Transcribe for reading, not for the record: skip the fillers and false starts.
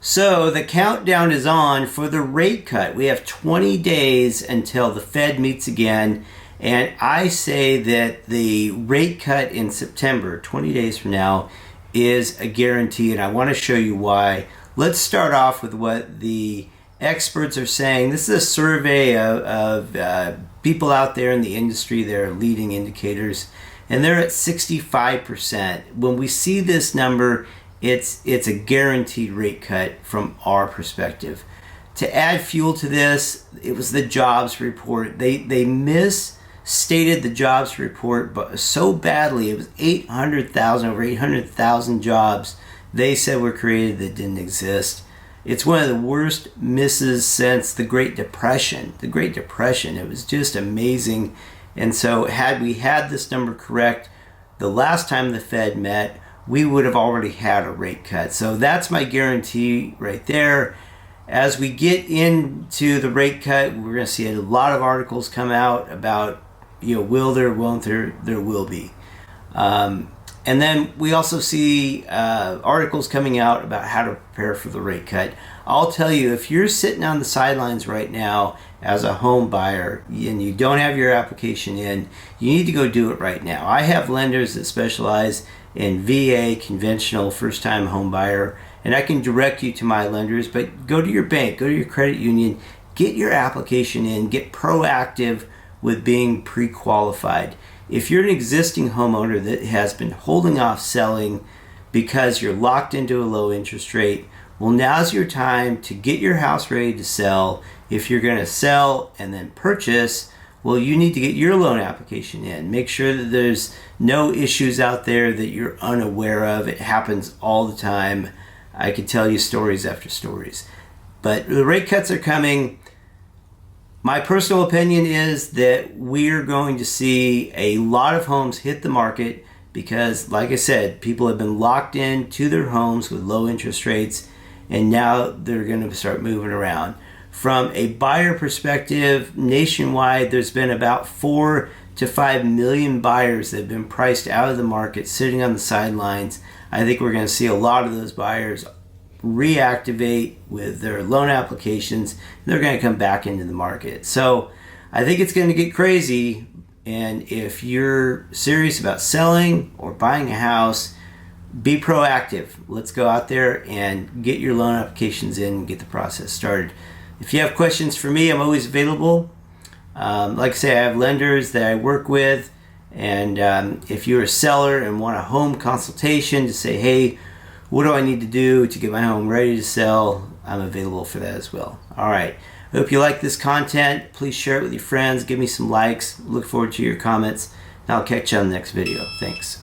So the countdown is on for the rate cut. We have 20 days until the Fed meets again. And I say that the rate cut in September, 20 days from now, is a guarantee. And I want to show you why. Let's start off with what the experts are saying. This is a survey of people out there in the industry. They're leading indicators. And they're at 65%. When we see this number, it's a guaranteed rate cut from our perspective. To add fuel to this, it was the jobs report. They misstated the jobs report but so badly. It was 800,000, over 800,000 jobs they said were created that didn't exist. It's one of the worst misses since the Great Depression. The Great Depression, it was just amazing. And so had we had this number correct the last time the Fed met, we would have already had a rate cut. So that's my guarantee right there. As we get into the rate cut, we're going to see a lot of articles come out about, will there, won't there, there will be. And then we also see articles coming out about how to prepare for the rate cut. I'll tell you, if you're sitting on the sidelines right now as a home buyer and you don't have your application in, you need to go do it right now. I have lenders that specialize in VA, conventional first-time home buyer, and I can direct you to my lenders, but go to your bank, go to your credit union, get your application in, get proactive with being pre-qualified. If you're an existing homeowner that has been holding off selling because you're locked into a low interest rate, well, now's your time to get your house ready to sell. If you're going to sell and then purchase, well, you need to get your loan application in. Make sure that there's no issues out there that you're unaware of. It happens all the time. I could tell you stories after stories. But the rate cuts are coming. My personal opinion is that we're going to see a lot of homes hit the market because, like I said, people have been locked in to their homes with low interest rates, and now they're going to start moving around. From a buyer perspective, nationwide, there's been about 4 to 5 million buyers that have been priced out of the market, sitting on the sidelines. I think we're going to see a lot of those buyers reactivate with their loan applications. They're going to come back into the market. So I think it's going to get crazy. And if you're serious about selling or buying a house, be proactive. Let's go out there and get your loan applications in and get the process started. If you have questions for me, I'm always available. Like I say, I have lenders that I work with. And if you're a seller and want a home consultation to say, hey, what do I need to do to get my home ready to sell? I'm available for that as well. All right. I hope you like this content. Please share it with your friends. Give me some likes. Look forward to your comments. And I'll catch you on the next video. Thanks.